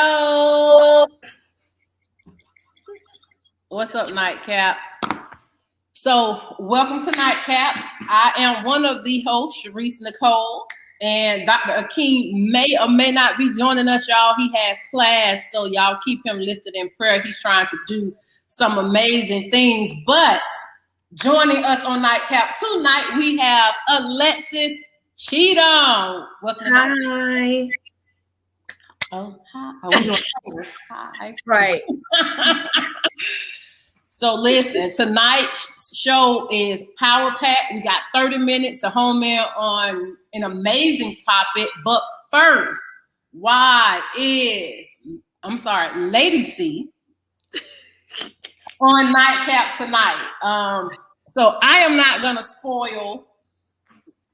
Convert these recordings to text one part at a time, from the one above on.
Yo. What's up, NightCap? So, welcome to NightCap. I am one of the hosts, Sharice Nicole, and Dr. Akeem may or may not be joining us, y'all. He has class, so y'all keep him lifted in prayer. He's trying to do some amazing things, but joining us on NightCap tonight, we have Alexis Cheatham. Welcome. Hi. Oh, hi. Oh, we're doing hi. Right. So listen, tonight's show is power packed. We got 30 minutes to home in on an amazing topic. But first, Lady C on NightCap tonight? So I am not gonna spoil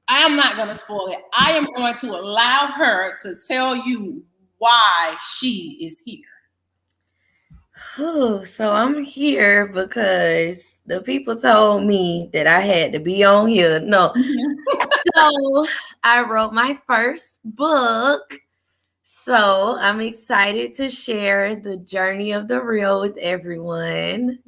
it. I am going to allow her to tell you why she is here. So I'm here because the people told me that I had to be on here. No. So I wrote my first book. So I'm excited to share the journey of the real with everyone.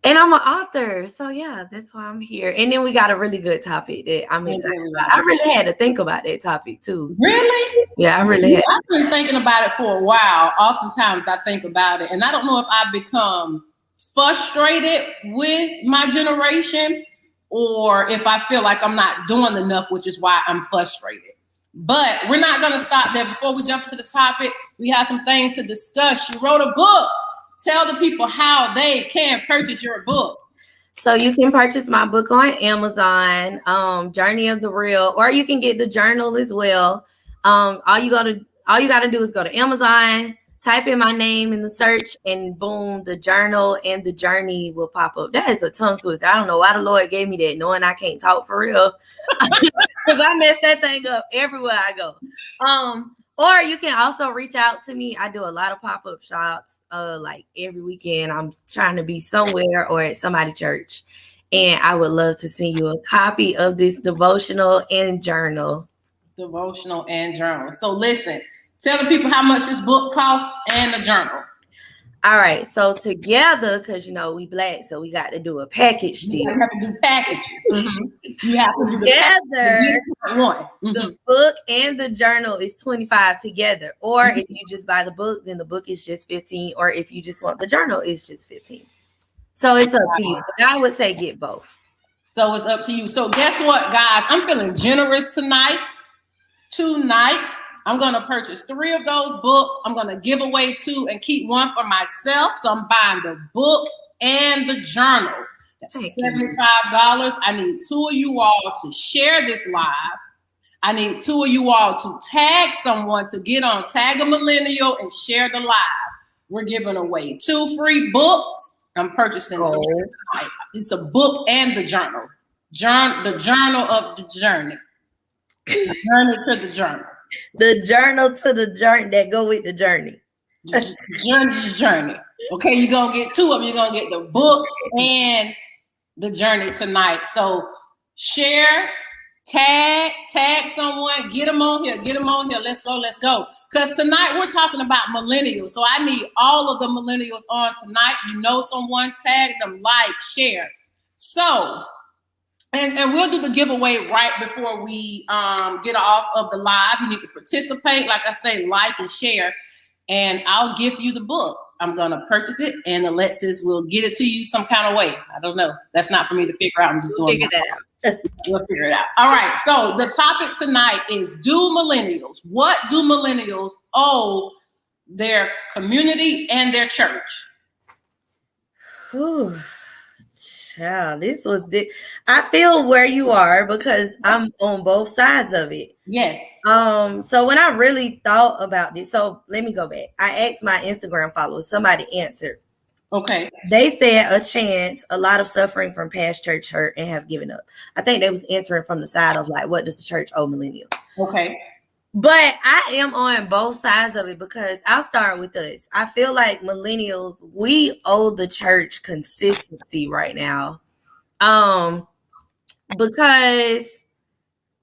And I'm an author. So yeah, that's why I'm here. And then we got a really good topic that I'm excited about. I really had to think about that topic too. Really? Yeah, I really had. I've been thinking about it for a while. Oftentimes I think about it, and I don't know if I've become frustrated with my generation or if I feel like I'm not doing enough, which is why I'm frustrated. But we're not going to stop there. Before we jump to the topic, we have some things to discuss. You wrote a book. Tell the people how they can purchase your book. So you can purchase my book on Amazon, Journey of the Real, or you can get the journal as well. All you gotta do is go to Amazon, type in my name in the search, and boom, the journal and the journey will pop up. That is a tongue twister. I don't know why the Lord gave me that, knowing I can't talk for real, because I mess that thing up everywhere I go. Or you can also reach out to me. I do a lot of pop-up shops. Like every weekend, I'm trying to be somewhere or at somebody's church. And I would love to send you a copy of this devotional and journal. So listen, tell the people how much this book costs and the journal. All right. So together, because we Black, so we got to do a package deal. You have to do packages. Mm-hmm. You have to do together. One. Mm-hmm. The book and the journal is $25 together. Or if you just buy the book, then the book is just $15. Or if you just want the journal, it's just $15. So it's up to you. But I would say get both. So it's up to you. So guess what, guys? I'm feeling generous tonight. I'm going to purchase 3 of those books. I'm going to give away 2 and keep 1 for myself. So I'm buying the book and the journal. That's $75. I need 2 of you all to share this live. I need 2 of you all to tag someone to get on, tag a millennial and share the live. We're giving away 2 free books. I'm purchasing 3 tonight. It's a book and the journal. The journal of the journey. The journey to the journal. The journal to the journey that go with the journey. Journey. Okay, you're going to get 2 of them. You're going to get the book and the journey tonight. So share, tag someone, get them on here. Let's go. Because tonight we're talking about millennials. So I need all of the millennials on tonight. You know someone, tag them, like, share. So, and we'll do the giveaway right before we get off of the live. You need to participate. Like I say, like and share. And I'll give you the book. I'm going to purchase it, and Alexis will get it to you some kind of way. I don't know. That's not for me to figure out. I'm just going to figure that out. We'll figure it out. All right. So the topic tonight is, what do millennials owe their community and their church? Whew. Child, this was I feel where you are because I'm on both sides of it. Yes. So when I really thought about this, so let me go back. I asked my Instagram followers, somebody answered. Okay. They said a lot of suffering from past church hurt and have given up. I think they was answering from the side of like, what does the church owe millennials? Okay. But I am on both sides of it because I'll start with us. I feel like millennials, we owe the church consistency right now. Because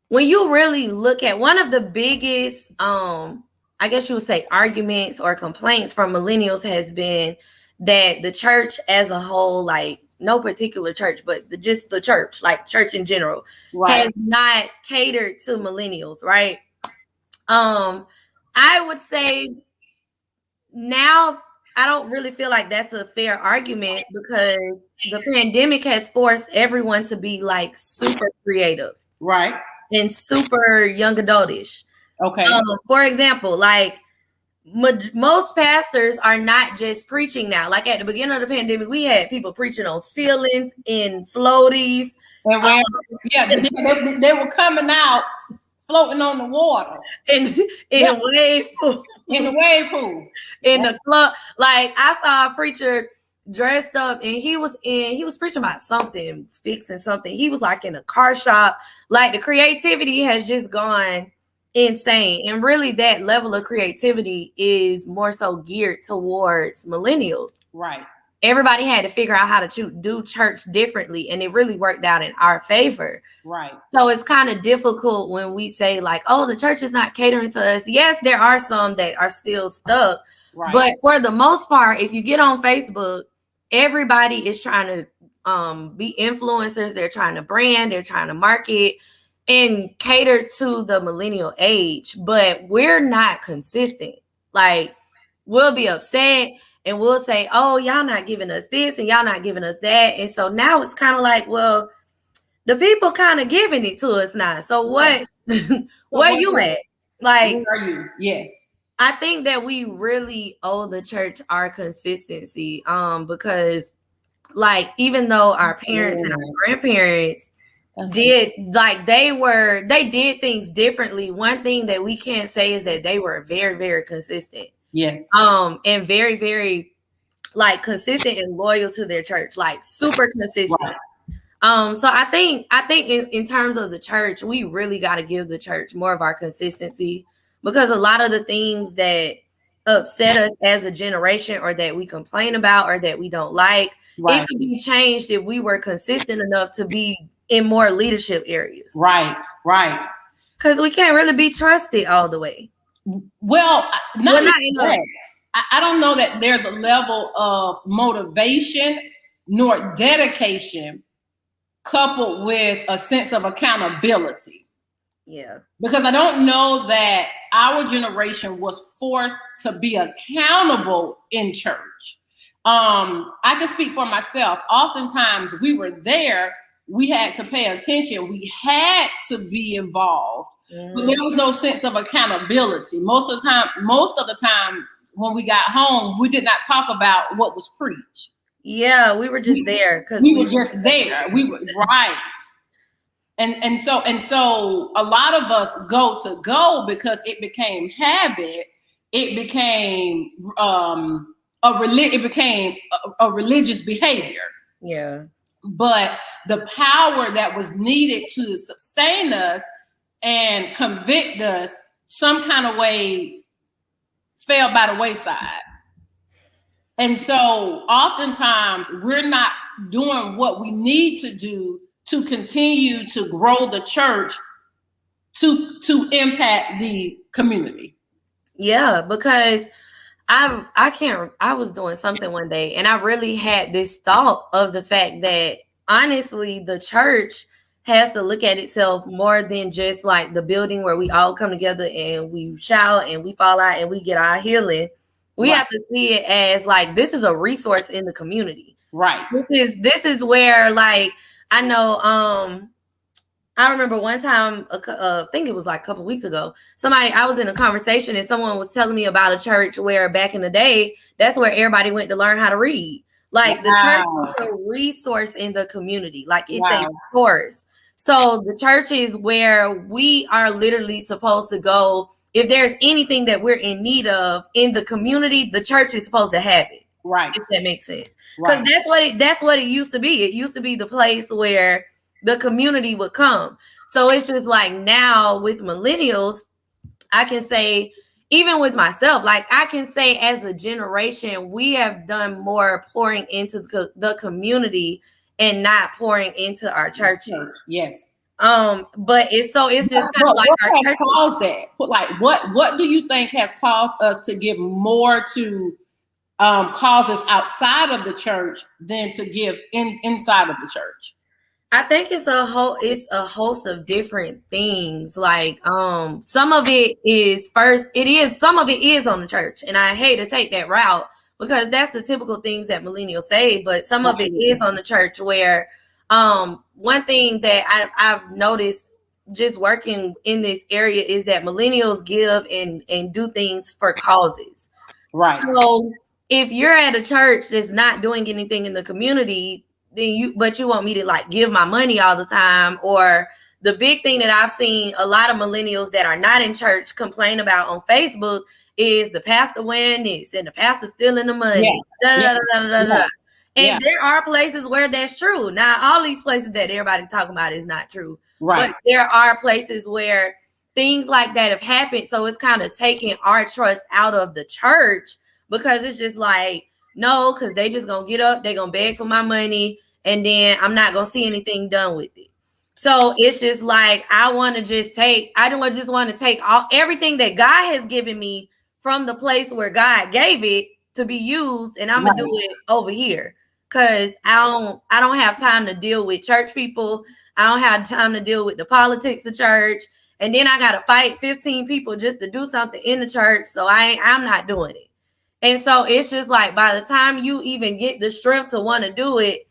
when you really look at one of the biggest, I I guess you would say, arguments or complaints from millennials has been that the church as a whole, like no particular church, but just the church, like church in general, has not catered to millennials, right? I would say now I don't really feel like that's a fair argument because the pandemic has forced everyone to be like super creative. Right. And super young adultish. Okay. For example, like most pastors are not just preaching now. Like at the beginning of the pandemic, we had people preaching on ceilings and floaties. And they were coming out floating on the water in wave pool. In the wave pool. In the club. Like I saw a preacher dressed up and he was preaching about something, fixing something. He was like in a car shop. Like the creativity has just gone insane. And really that level of creativity is more so geared towards millennials. Right. Everybody had to figure out how to do church differently, and it really worked out in our favor. Right. So it's kind of difficult when we say like, oh, the church is not catering to us. Yes, there are some that are still stuck. Right. But for the most part, if you get on Facebook, everybody is trying to be influencers. They're trying to brand, they're trying to market and cater to the millennial age. But we're not consistent. Like we'll be upset and we'll say, oh, y'all not giving us this and y'all not giving us that. And so now it's kind of like, well, the people kind of giving it to us now. So what, where you at? Like, where are you? Yes. I think that we really owe the church our consistency, because like, even though our parents and our grandparents did, like they did things differently. One thing that we can't say is that they were very, very consistent. Yes. And very, very like consistent and loyal to their church, like super consistent. Right. So I think in terms of the church, we really got to give the church more of our consistency, because a lot of the things that upset us as a generation or that we complain about or that we don't like, it could be changed if we were consistent enough to be in more leadership areas. Right. Because we can't really be trusted all the way. Well, not enough. I don't know that there's a level of motivation nor dedication coupled with a sense of accountability. Yeah. Because I don't know that our generation was forced to be accountable in church. I can speak for myself. Oftentimes we were there, we had to pay attention, we had to be involved, but there was no sense of accountability. Most of the time when we got home, we did not talk about what was preached. Yeah, we were just there because we were just there. We were right. And so a lot of us go because it became habit. It became a religious behavior. Yeah. But the power that was needed to sustain us and convict us some kind of way fell by the wayside. And so oftentimes we're not doing what we need to do to continue to grow the church to impact the community. Yeah, because I was doing something one day and I really had this thought of the fact that honestly, the church has to look at itself more than just like the building where we all come together and we shout and we fall out and we get our healing. We have to see it as like, this is a resource in the community. Right. This is where, like, I know, I remember one time, I think it was like a couple weeks ago, I was in a conversation and someone was telling me about a church where back in the day, that's where everybody went to learn how to read. Like the church is a resource in the community. Like it's a course. So the church is where we are literally supposed to go. If there's anything that we're in need of in the community, the church is supposed to have it. Right. If that makes sense. Because that's what it used to be. It used to be the place where the community would come. So it's just like now with millennials, I can say, even with myself, like I can say as a generation, we have done more pouring into the community and not pouring into our churches. Yes. But it's just kind of like our what has caused that? Like what do you think has caused us to give more to causes outside of the church than to give inside of the church? I think it's a host of different things. Like some of it is some of it is on the church, and I hate to take that route because that's the typical things that millennials say, but some of it is on the church where one thing that I've noticed just working in this area is that millennials give and do things for causes. Right. So if you're at a church that's not doing anything in the community, but you want me to like give my money all the time, or the big thing that I've seen a lot of millennials that are not in church complain about on Facebook is the pastor wearing this and the pastor stealing the money. And there are places where that's true. Now, all these places that everybody talking about is not true. Right. But there are places where things like that have happened. So it's kind of taking our trust out of the church because it's just like, no, because they just gonna get up, they're gonna beg for my money, and then I'm not gonna see anything done with it. So it's just like I don't just want to take everything that God has given me from the place where God gave it to be used, and I'm gonna do it over here. Cause I don't have time to deal with church people. I don't have time to deal with the politics of church. And then I gotta fight 15 people just to do something in the church. So I'm not doing it. And so it's just like by the time you even get the strength to want to do it,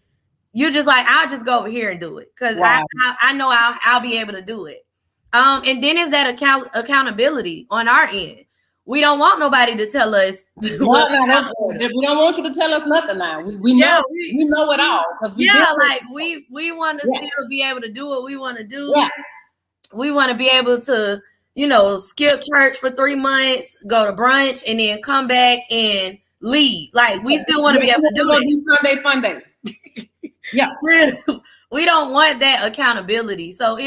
you're just like, I'll just go over here and do it. Because I know I'll be able to do it. And then is that accountability on our end. We don't want nobody to tell us. We don't want you to tell us nothing now. We know we know it all. We want to still be able to do what we want to do. Yeah. We want to be able to, skip church for 3 months, go to brunch, and then come back and leave. Like we still want to be able to do it. Sunday fun day. Yeah. We don't want that accountability. So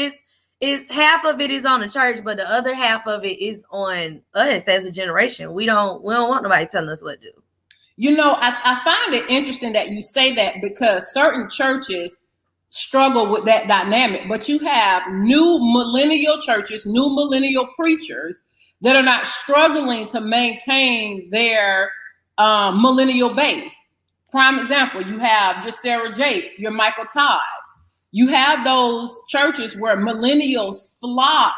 it's half of it is on the church, but the other half of it is on us as a generation. We don't want nobody telling us what to do. I find it interesting that you say that because certain churches struggle with that dynamic, but you have new millennial churches, new millennial preachers that are not struggling to maintain their millennial base. Prime example, you have your Sarah Jakes, your Michael Todds. You have those churches where millennials flock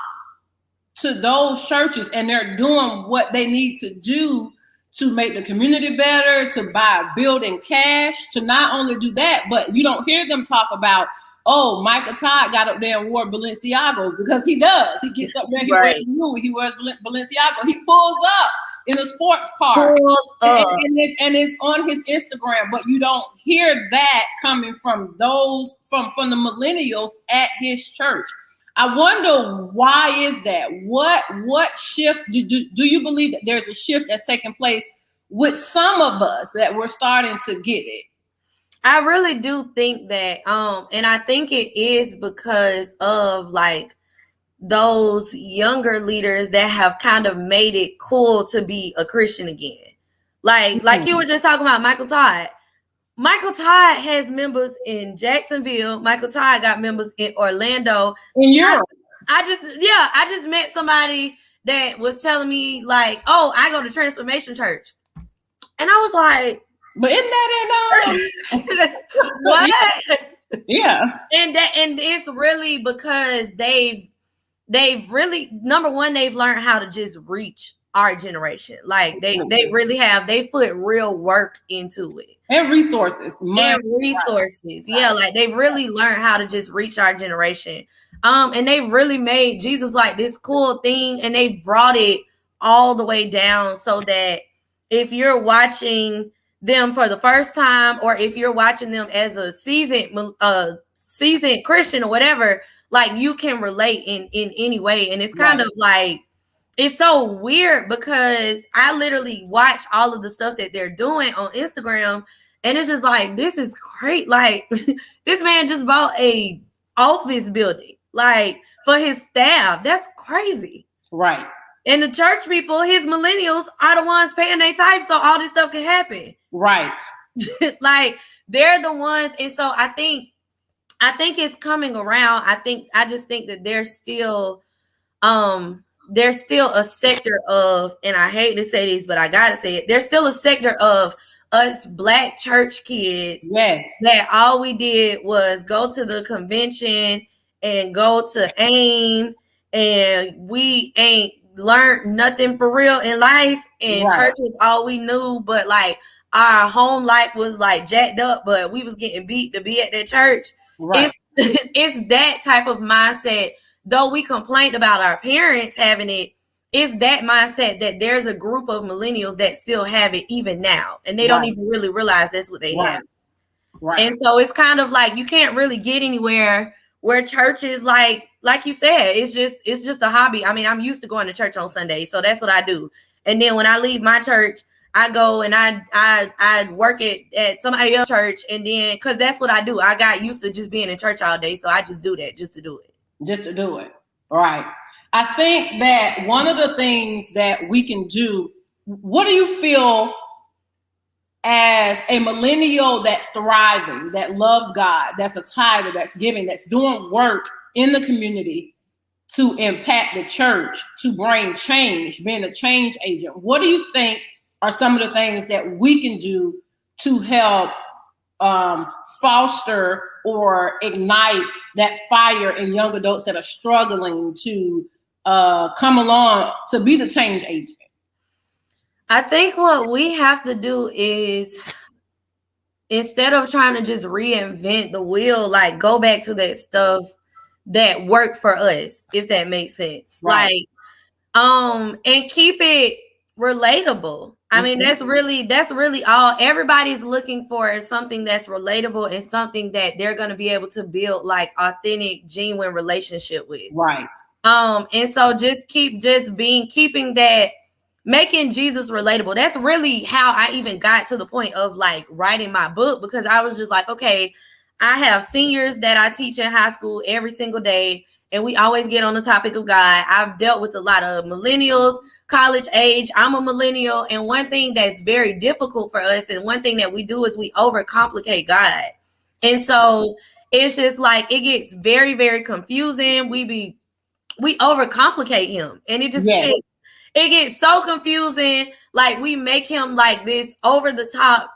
to those churches and they're doing what they need to do to make the community better, to buy a building cash, to not only do that, but you don't hear them talk about, oh, Michael Todd got up there and wore Balenciaga, because he does. He gets up there, he wears Balenciaga. He pulls up in a sports car. And it's on his Instagram, but you don't hear that coming from those, from the millennials at his church. I wonder, why is that? What shift do you believe that there's a shift that's taking place with some of us that we're starting to get it? I really do think that, and I think it is because of like those younger leaders that have kind of made it cool to be a Christian again. Like you were just talking about Michael Todd. Michael Todd has members in Jacksonville. Michael Todd got members in Orlando. In Europe. I just met somebody that was telling me like, oh, I go to Transformation Church. And I was like, but isn't that what? Yeah. And it's really because they've really, number one, they've learned how to just reach our generation. Like they really have, they put real work into it. And resources. Yeah, like they've really learned how to just reach our generation. And they've really made Jesus like this cool thing, and they brought it all the way down so that if you're watching them for the first time, or if you're watching them as a seasoned Christian or whatever, like you can relate in any way. And it's kind of like, it's so weird because I literally watch all of the stuff that they're doing on Instagram, and it's just like, this is great. Like this man just bought a office building, like for his staff. That's crazy. Right. And the church people, his millennials, are the ones paying their tithes so all this stuff can happen. Right. Like they're the ones. And so I think I think it's coming around. I just think that there's still a sector of, and I hate to say this, but I gotta say it, there's still a sector of us Black church kids, yes, that all we did was go to the convention and go to AIM, and we ain't learned nothing for real in life, and right, church was all we knew, but like our home life was like jacked up, but we was getting beat to be at that church. right, It's that type of mindset. Though we complained about our parents having it, it's that mindset that there's a group of millennials that still have it even now, and they don't right, even really realize that's what they right, have. right. And so it's kind of like you can't really get anywhere where church is like you said, it's just a hobby. I mean, I'm used to going to church on Sunday, so that's what I do. And then when I leave my church, I go and I work at somebody else's church, and then because that's what I do. I got used to just being in church all day, so I just do that just to do it. Just to do it. Right. I think that one of the things that we can do, what do you feel as a millennial that's thriving, that loves God, that's a tither, that's giving, that's doing work in the community to impact the church, to bring change, being a change agent? What do you think are some of the things that we can do to help foster or ignite that fire in young adults that are struggling to come along to be the change agent? I think what we have to do is, instead of trying to just reinvent the wheel, like go back to that stuff that worked for us, if that makes sense. Right. Like, and keep it relatable. I mean, that's really all everybody's looking for, is something that's relatable and something that they're going to be able to build like authentic, genuine relationship with. Right. And so just keeping that, making Jesus relatable. That's really how I even got to the point of like writing my book, because I was just like, okay, I have seniors that I teach in high school every single day, and we always get on the topic of God. I've dealt with a lot of millennials, college age. I'm a millennial, and one thing that's very difficult for us, and one thing that we do, is we overcomplicate God. And so it's just like it gets very, very confusing. We overcomplicate him, and it gets so confusing. Like we make him like this over the top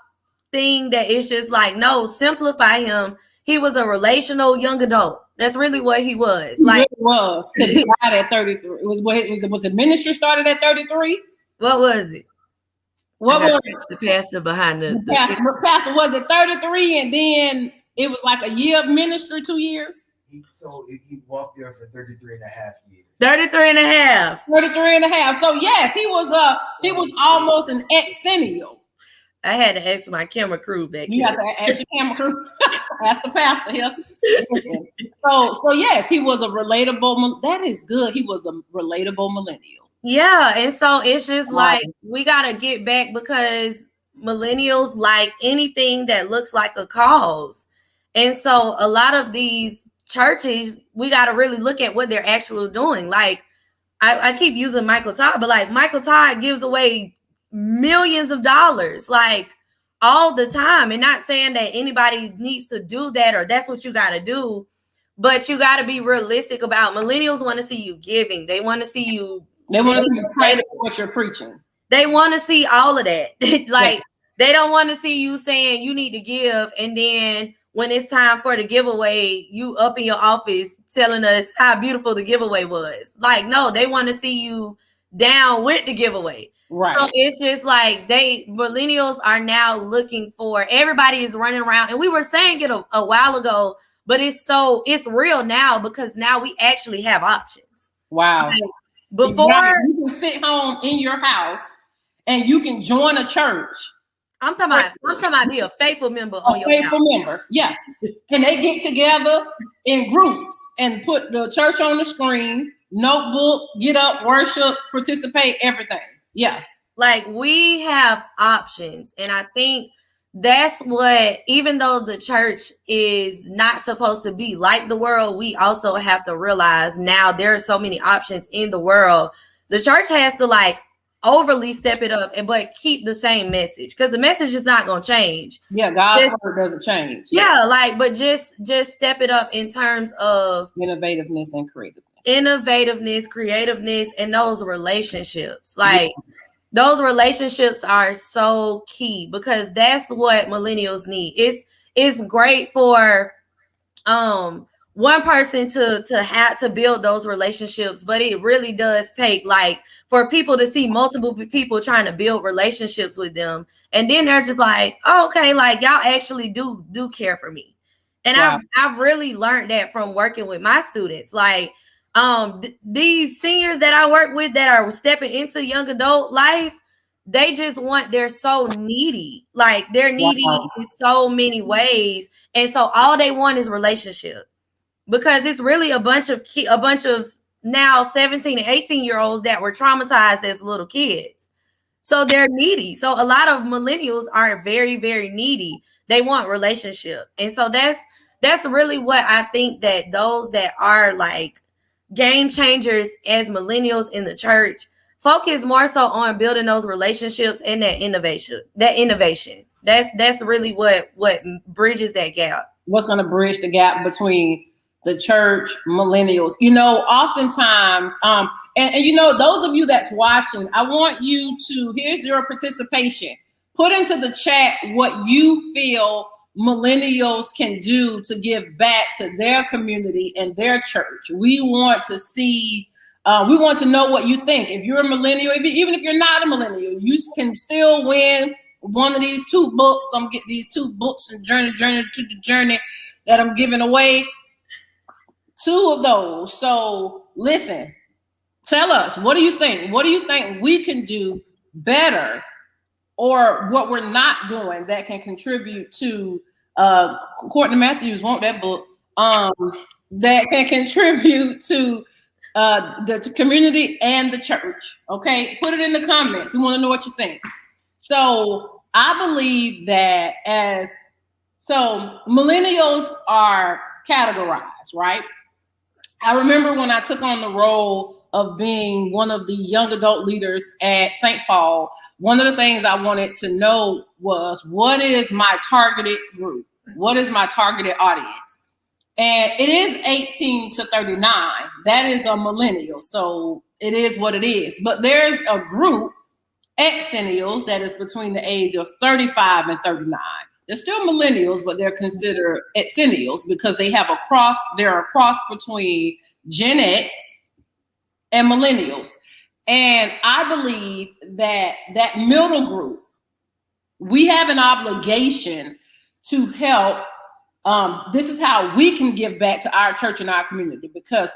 thing that it's just like, no, simplify him. He was a relational young adult. That's really what he was. He really was, because he died at 33. Was it ministry started at 33? What was it? What was it? The pastor behind the pastor was it 33, and then it was like a year of ministry, 2 years? He walked there for 33 and a half years. 33 and a half. 33 and a half. So yes, he was almost an ex-centennial. I had to ask my camera crew back here. You have to ask your camera crew. Ask the pastor here. So yes, he was a relatable. That is good. He was a relatable millennial. Yeah, and so it's just like we gotta get back, because millennials like anything that looks like a cause. And so a lot of these churches, we gotta really look at what they're actually doing. Like I keep using Michael Todd, but like Michael Todd gives away millions of dollars like all the time, and not saying that anybody needs to do that or that's what you got to do, but you got to be realistic about millennials. Want to see you giving. They want to see you. They want to see you pray for what you're preaching. They want to see all of that. Like they don't want to see you saying you need to give, and then when it's time for the giveaway, you up in your office telling us how beautiful the giveaway was. Like, no, they want to see you down with the giveaway. Right. So it's just like millennials are now looking for, everybody is running around, and we were saying it a while ago, but it's real now, because now we actually have options. Wow. Like before, you can sit home in your house and you can join a church. I'm talking about be a faithful member on your faithful member. Yeah. And they get together in groups and put the church on the screen, notebook, get up, worship, participate, everything. Yeah. Like we have options. And I think that's what, even though the church is not supposed to be like the world, we also have to realize now there are so many options in the world. The church has to like overly step it up, but keep the same message, because the message is not going to change. Yeah, God's word doesn't change. Yeah, like, but just step it up in terms of innovativeness and creativeness, and those relationships. Like, those relationships are so key, because that's what millennials need. It's great for one person to have to build those relationships, but it really does take, like, for people to see multiple people trying to build relationships with them, and then they're just like, oh, okay, like, y'all actually do care for me. And wow. I've really learned that from working with my students. Like, these seniors that I work with that are stepping into young adult life, they're so needy. Like, they're needy in so many ways. And so all they want is relationship, because it's really a bunch of now 17 and 18-year-olds that were traumatized as little kids. So they're needy. So a lot of millennials are very, very needy. They want relationship. And so that's really what I think, that those that are like game changers as millennials in the church focus more so on building those relationships and that innovation. That's really what bridges that gap. What's going to bridge the gap between the church, millennials? Oftentimes, and those of you that's watching, I want you to, here's your participation. Put into the chat what you feel millennials can do to give back to their community and their church. We want to see, we want to know what you think. If you're a millennial, even if you're not a millennial, you can still win one of these 2 books. I'm getting these 2 books and journey to the journey that I'm giving away. 2 of those. So listen, tell us, what do you think? What do you think we can do better, or what we're not doing that can contribute to Courtney Matthews want that book, that can contribute to the community and the church? Okay, put it in the comments. We want to know what you think. So I believe that millennials are categorized, right? I remember when I took on the role of being one of the young adult leaders at St. Paul, one of the things I wanted to know was, what is my targeted group? What is my targeted audience? And it is 18 to 39. That is a millennial. So it is what it is. But there's a group, exennials, that is between the age of 35 and 39. They're still millennials, but they're considered exennials because they're a cross between Gen X and millennials. And I believe that middle group, we have an obligation to help. This is how we can give back to our church and our community, because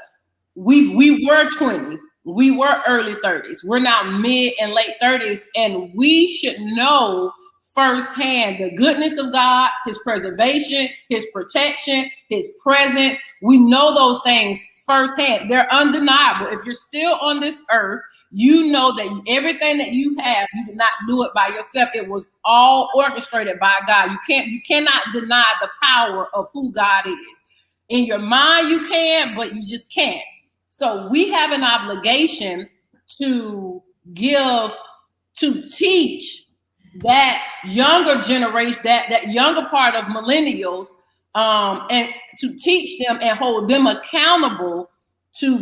we were 20, we were early 30s, we're now mid and late 30s, and we should know firsthand the goodness of God, his preservation, his protection, his presence. We know those things firsthand. They're undeniable. If you're still on this earth, you know that everything that you have, you did not do it by yourself. It was all orchestrated by God. You cannot deny the power of who God is. In your mind, you can, but you just can't. So we have an obligation to teach that younger generation, that younger part of millennials, and to teach them and hold them accountable to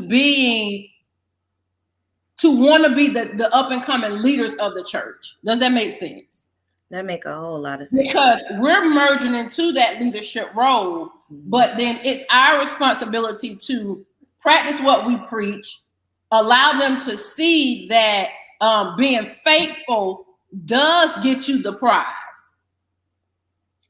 want to be the up and coming leaders of the church. Does that make sense? That make a whole lot of sense. Because we're merging into that leadership role, but then it's our responsibility to practice what we preach, allow them to see that being faithful does get you the prize.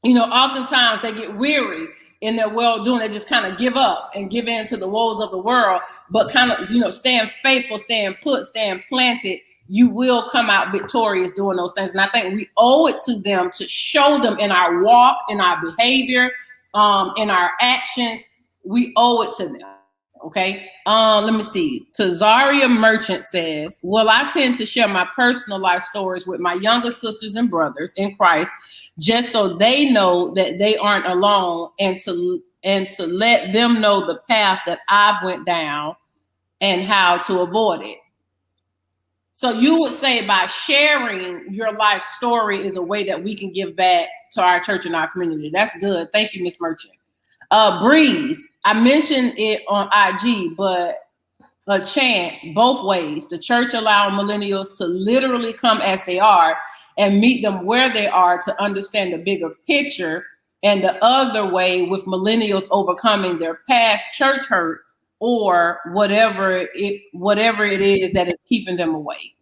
Oftentimes they get weary in their well-doing. They just kind of give up and give in to the woes of the world, but kind of, staying faithful, staying put, staying planted, you will come out victorious doing those things. And I think we owe it to them to show them in our walk, in our behavior, in our actions. We owe it to them. Okay. Let me see. Tazaria Merchant says, well, I tend to share my personal life stories with my younger sisters and brothers in Christ, just so they know that they aren't alone, and to let them know the path that I've went down and how to avoid it. So you would say by sharing your life story is a way that we can give back to our church and our community. That's good. Thank you, Miss Merchant. Breeze, I mentioned it on IG, but a chance both ways. The church allowed millennials to literally come as they are and meet them where they are to understand the bigger picture. And the other way with millennials overcoming their past church hurt or whatever it is that is keeping them away.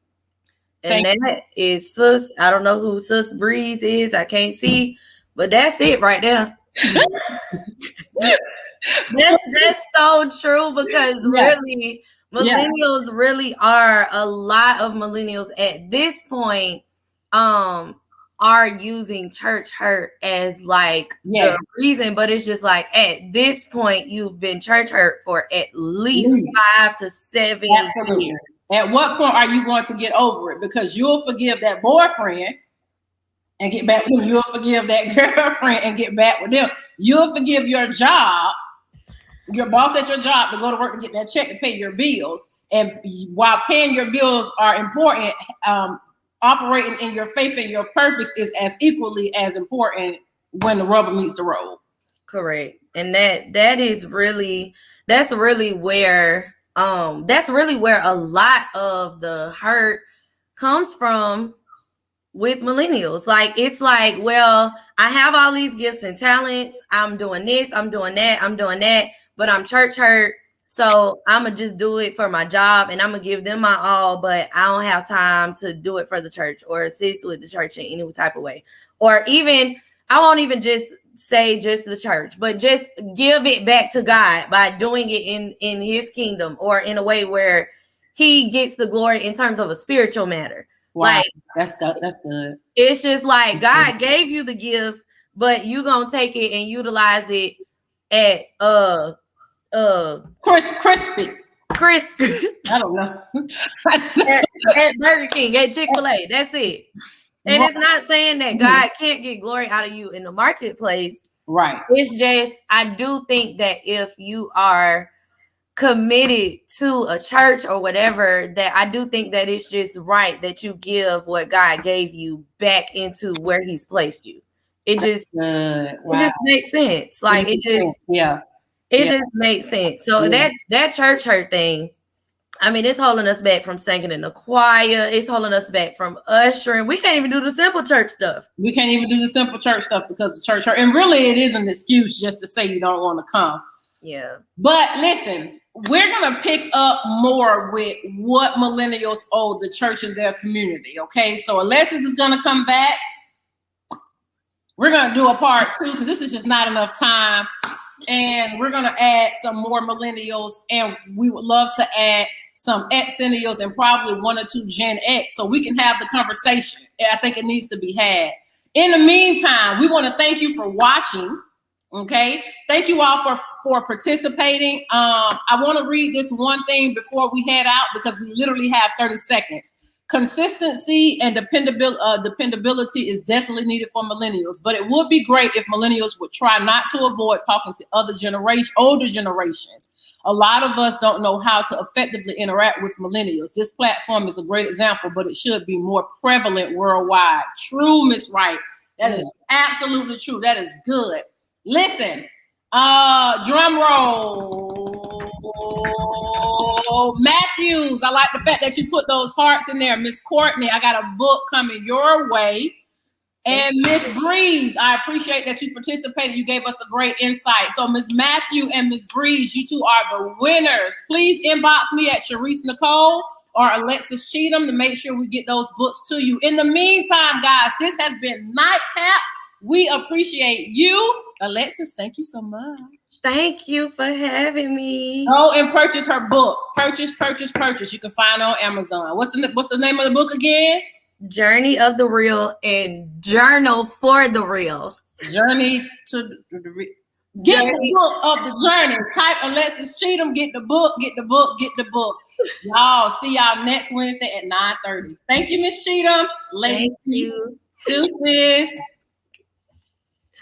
And that is Sus. I don't know who Sus Breeze is. I can't see, but that's it right there. That's so true because really millennials really are, a lot of millennials at this point are using church hurt as like the reason, but it's just like at this point you've been church hurt for at least 5 to 7 years. At what point are you going to get over it? Because you'll forgive that boyfriend and get back with him. You'll forgive that girlfriend and get back with them. You'll forgive your job, your boss at your job, to go to work to get that check to pay your bills. And while paying your bills are important, operating in your faith and your purpose is as equally as important when the rubber meets the road. Correct. And that's really where a lot of the hurt comes from with millennials. Like, it's like, well, I have all these gifts and talents. I'm doing this, I'm doing that, but I'm church hurt. So I'm going to just do it for my job and I'm going to give them my all, but I don't have time to do it for the church or assist with the church in any type of way. Or even, I won't even just say just the church, but just give it back to God by doing it in his kingdom or in a way where he gets the glory in terms of a spiritual matter. Wow, like that's good. It's just like God gave you the gift, but you gonna take it and utilize it at Crispies. I don't know. at Burger King, at Chick-fil-A. That's it. And it's not saying that God can't get glory out of you in the marketplace. Right. It's just, I do think that if you are committed to a church or whatever, that I do think that it's just right that you give what God gave you back into where he's placed you. It just makes sense. Like it just just makes sense. So that church hurt thing, I mean, it's holding us back from singing in the choir. It's holding us back from ushering. We can't even do the simple church stuff. We can't even do the simple church stuff because of church hurt. And really, it is an excuse just to say you don't want to come. Yeah. But listen, we're going to pick up more with what millennials owe the church and their community. Okay. So Alexis is going to come back. We're going to do a part 2 because this is just not enough time. And we're going to add some more millennials. And we would love to add some Xennials and probably 1 or 2 Gen X so we can have the conversation. I think it needs to be had. In the meantime, we want to thank you for watching. Okay. Thank you all for participating. I want to read this one thing before we head out because we literally have 30 seconds. Consistency and dependability is definitely needed for millennials, but it would be great if millennials would try not to avoid talking to older generations. A lot of us don't know how to effectively interact with millennials. This platform is a great example, but it should be more prevalent worldwide. True, Miss Wright. That is absolutely true. That is good. Listen, drum roll. Matthews, I like the fact that you put those parts in there. Miss Courtney, I got a book coming your way. And Miss Breeze, I appreciate that you participated. You gave us a great insight. So Miss Matthew and Miss Breeze, you two are the winners. Please inbox me at Sharice Nicole or Alexis Cheatham to make sure we get those books to you. In the meantime, guys, this has been NightCap. We appreciate you. Alexis, thank you so much. Thank you for having me. Go and purchase her book. Purchase. You can find it on Amazon. What's the name of the book again? Journey of the Real and Journal for the Real. Journey to the Real. Get the book of the journey. Type Alexis Cheatham. Get the book. Y'all, see y'all next Wednesday at 9:30. Thank you, Miss Cheatham. Thank you. Deuces.